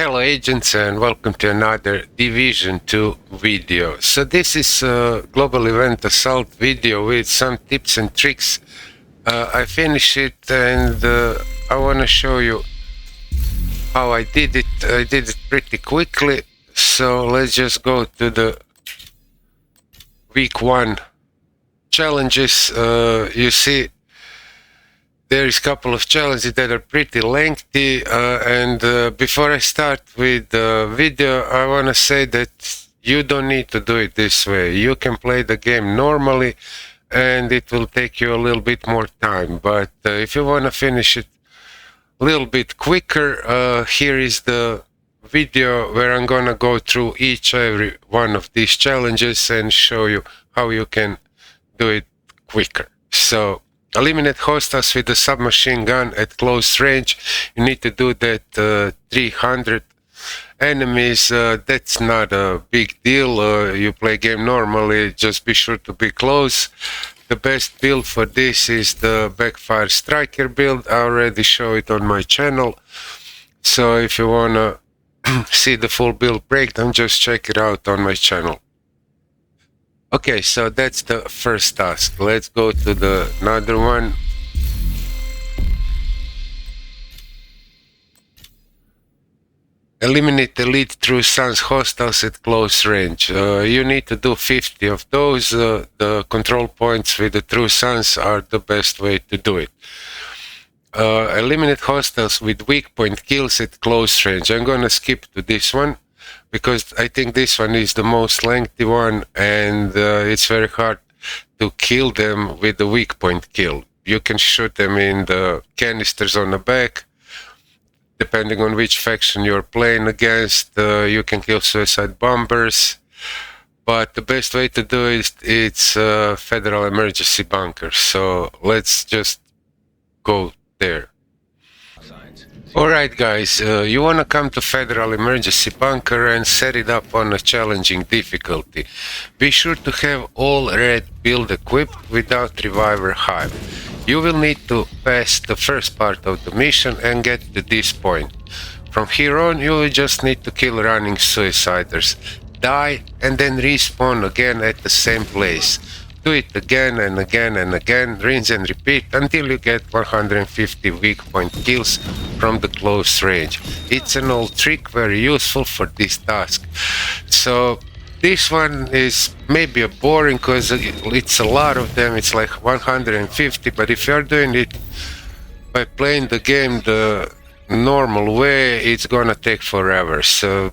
Hello agents and welcome to another Division 2 video. So this is a global event assault video with some tips and tricks. I finished it and I want to show you how I did it. I did it pretty quickly, so let's just go to the week 1 challenges. You see there is a couple of challenges that are pretty lengthy, and before I start with the video, I want to say that you don't need to do it this way. You can play the game normally and it will take you a little bit more time, but if you want to finish it a little bit quicker, here is the video where I'm gonna go through every one of these challenges and show you how you can do it quicker. So eliminate hostiles with a submachine gun at close range. You need to do that 300 enemies. That's not a big deal. You play game normally, just be sure to be close. The best build for this is the backfire striker build. I already show it on my channel. So if you wanna see the full build breakdown, just check it out on my channel. Okay, so that's the first task. Let's go to the another one. Eliminate elite True Sons hostiles at close range. You need to do 50 of those. The control points with the True Sons are the best way to do it. Eliminate hostiles with weak point kills at close range. I'm gonna skip to this one, because I think this one is the most lengthy one, and it's very hard to kill them with the weak point kill. You can shoot them in the canisters on the back. Depending on which faction you're playing against, you can kill suicide bombers. But the best way to do it, it's Federal Emergency Bunker. So let's just go there. Alright guys, you wanna come to Federal Emergency Bunker and set it up on a challenging difficulty. Be sure to have all red build equipped without Reviver Hive. You will need to pass the first part of the mission and get to this point. From here on, you will just need to kill running suiciders, die and then respawn again at the same place. Do it again and again and again, rinse and repeat until you get 150 weak point kills from the close range. It's an old trick, very useful for this task. So this one is maybe a boring because it's a lot of them, it's like 150, but if you're doing it by playing the game the normal way, it's gonna take forever. So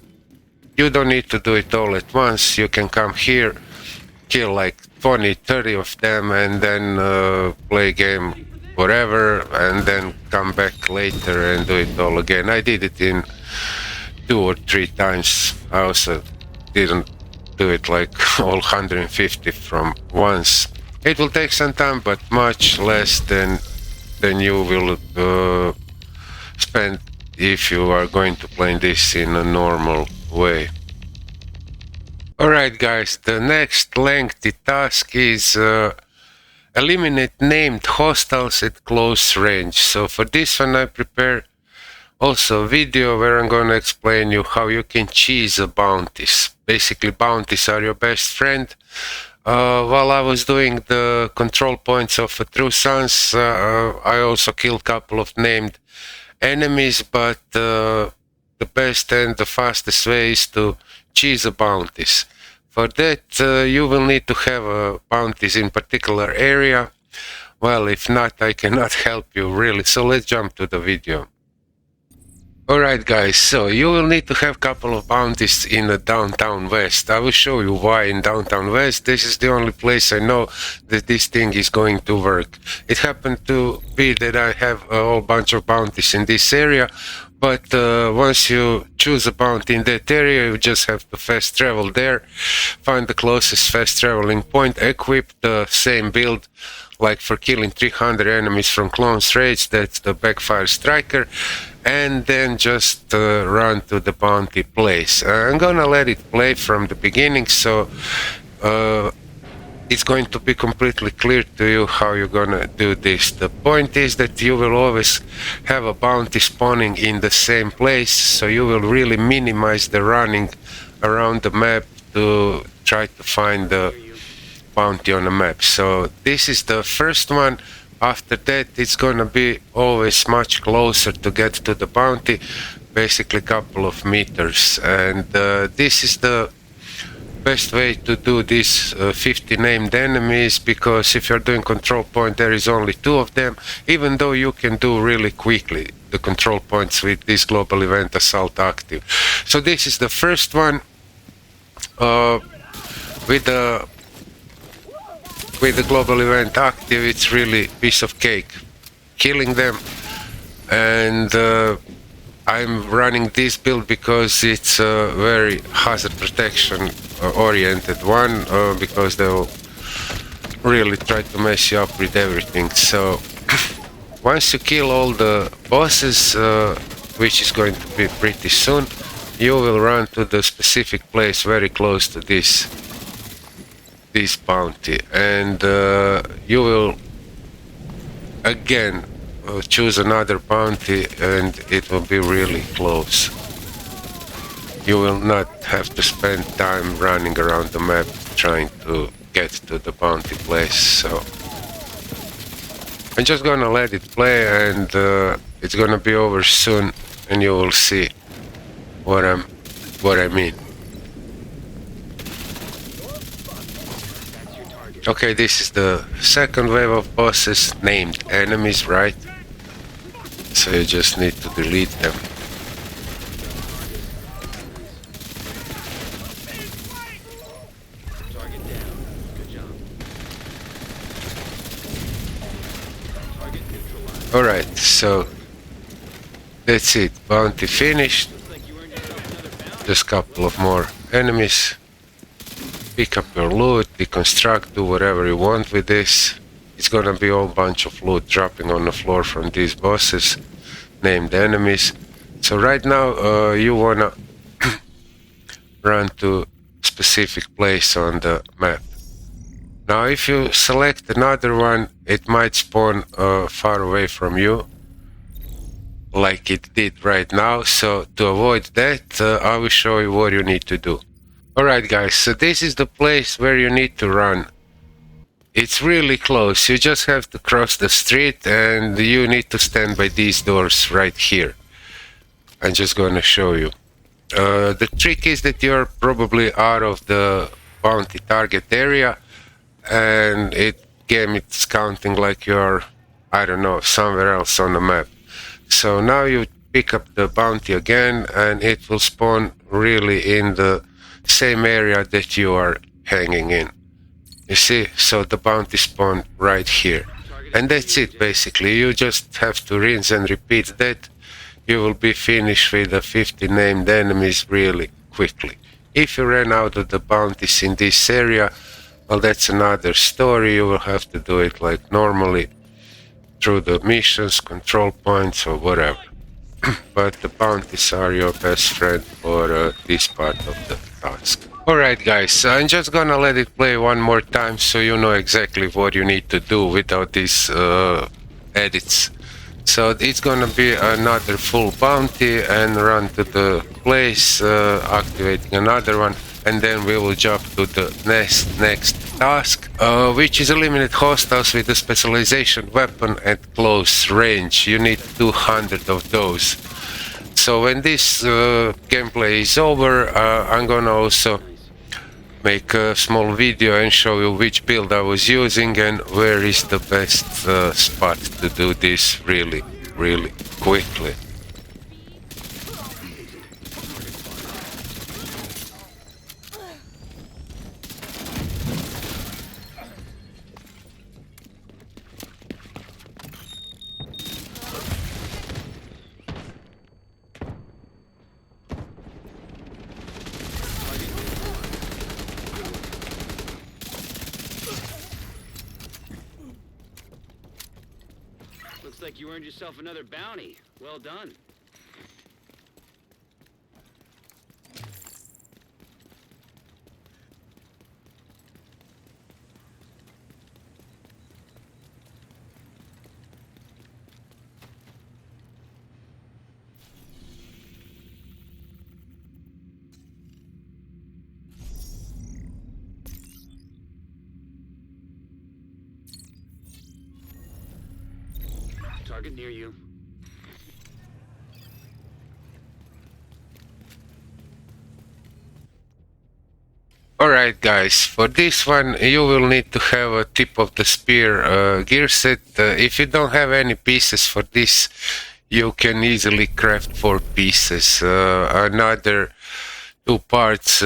you don't need to do it all at once. You can come here, kill like 20-30 of them and then play game whatever and then come back later and do it all again. I did it in 2 or 3 times. I also didn't do it like all 150 from once. It will take some time, but much less than you will spend if you are going to play this in a normal way. Alright guys, the next lengthy task is eliminate named hostiles at close range. So for this one I prepare also a video where I'm gonna explain you how you can cheese bounties. Basically bounties are your best friend. While I was doing the control points of True Sons, I also killed a couple of named enemies, but the best and the fastest way is to cheese bounties. For that you will need to have bounties in particular area. Well, if not, I cannot help you really, so let's jump to the video. Alright guys, so you will need to have a couple of bounties in the Downtown West. I will show you why in Downtown West. This is the only place I know that this thing is going to work. It happened to be that I have a whole bunch of bounties in this area, but once you choose a bounty in that area, you just have to fast travel there, find the closest fast traveling point, equip the same build, like for killing 300 enemies from close range, that's the backfire striker, and then just run to the bounty place. I'm gonna let it play from the beginning, so it's going to be completely clear to you how you're gonna do this. The point is that you will always have a bounty spawning in the same place, so you will really minimize the running around the map to try to find the bounty on the map. So this is the first one. After that, it's gonna be always much closer to get to the bounty, basically a couple of meters. And this is the best way to do these 50 named enemies, because if you're doing control point, there is only 2 of them, even though you can do really quickly the control points with this global event assault active. So this is the first one. With the global event active, it's really piece of cake killing them. And I'm running this build because it's a very hazard protection oriented one, because they'll really try to mess you up with everything. So once you kill all the bosses, which is going to be pretty soon, you will run to the specific place very close to this bounty, and you will again choose another bounty, and it will be really close. You will not have to spend time running around the map trying to get to the bounty place. So I'm just gonna let it play, and it's gonna be over soon, and you will see what I mean. Okay, this is the second wave of bosses named enemies, right? So you just need to delete them. Alright, so that's it. Bounty finished. Just a couple of more enemies. Pick up your loot, deconstruct, do whatever you want with this. It's gonna be a whole bunch of loot dropping on the floor from these bosses, named enemies. So right now you wanna run to specific place on the map. Now if you select another one, it might spawn far away from you, like it did right now. So to avoid that, I will show you what you need to do. Alright guys, so this is the place where you need to run. It's really close. You just have to cross the street, and you need to stand by these doors right here. I'm just gonna show you. The trick is that you're probably out of the bounty target area, and game it's counting like you're, I don't know, somewhere else on the map. So now you pick up the bounty again, and it will spawn really in the same area that you are hanging in. You see, so the bounty spawn right here. And that's it basically. You just have to rinse and repeat that. You will be finished with the 50 named enemies really quickly. If you ran out of the bounties in this area, well, that's another story. You will have to do it like normally through the missions, control points, or whatever. But the bounties are your best friend for this part of the task. Alright guys, I'm just gonna let it play one more time so you know exactly what you need to do without these edits. So it's gonna be another full bounty, and run to the place, activating another one, and then we will jump to the next task, which is eliminate hostiles with a specialization weapon at close range. You need 200 of those. So when this gameplay is over, I'm gonna also make a small video and show you which build I was using and where is the best spot to do this really quickly. Looks like you earned yourself another bounty. Well done. target near you. Alright guys, for this one you will need to have a tip of the spear gear set. If you don't have any pieces for this, you can easily craft 4 pieces. Another 2 parts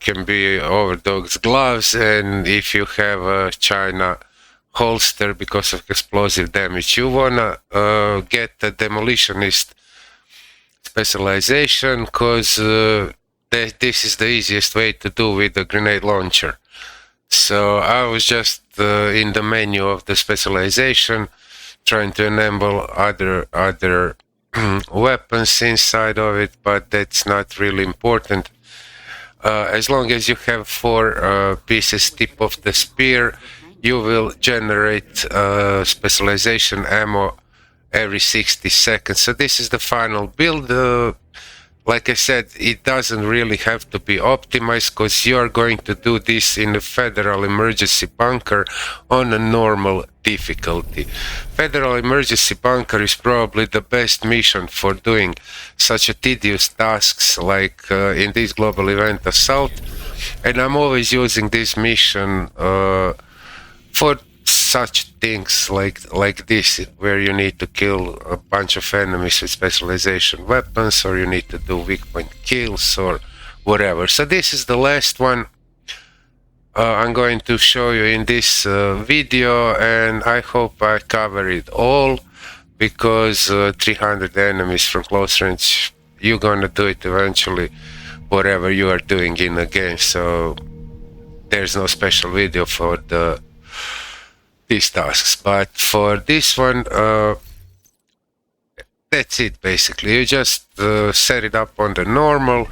can be Overdog's gloves, and if you have a China holster because of explosive damage, you wanna get a demolitionist specialization, because this is the easiest way to do with a grenade launcher. So I was just in the menu of the specialization trying to enable other weapons inside of it, but that's not really important. As long as you have 4 pieces tip of the spear, you will generate specialization ammo every 60 seconds. So this is the final build. Like I said, it doesn't really have to be optimized, because you are going to do this in a Federal Emergency Bunker on a normal difficulty. Federal Emergency Bunker is probably the best mission for doing such a tedious tasks like in this global event assault, and I'm always using this mission for such things like this, where you need to kill a bunch of enemies with specialization weapons, or you need to do weak point kills or whatever. So this is the last one I'm going to show you in this video, and I hope I cover it all, because 300 enemies from close range, you're gonna do it eventually, whatever you are doing in a game. So there's no special video for these tasks, but for this one that's it basically. You just set it up on the normal.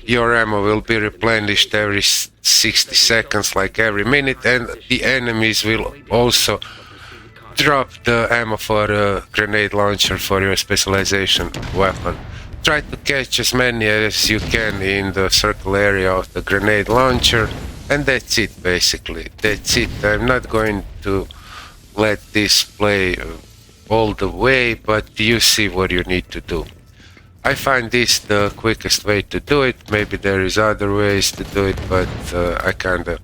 Your ammo will be replenished every 60 seconds, like every minute, and the enemies will also drop the ammo for a grenade launcher for your specialization weapon. Try to catch as many as you can in the circle area of the grenade launcher. And that's it basically, that's it. I'm not going to let this play all the way, but you see what you need to do. I find this the quickest way to do it. Maybe there is other ways to do it, but I kinda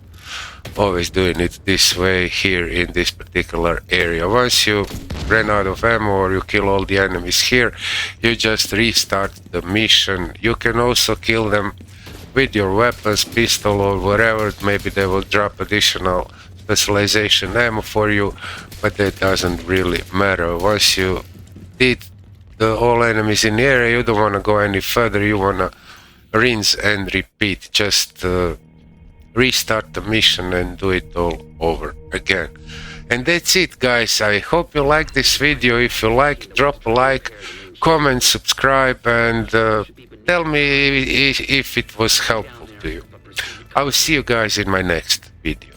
always doing it this way here in this particular area. Once you ran out of ammo or you kill all the enemies here, you just restart the mission. You can also kill them with your weapons, pistol or whatever. Maybe they will drop additional specialization ammo for you, but that doesn't really matter. Once you did all enemies in the area, you don't want to go any further. You want to rinse and repeat. Just restart the mission and do it all over again. And that's it guys. I hope you like this video. If you like, drop a like, comment, subscribe, and tell me if it was helpful to you. I will see you guys in my next video.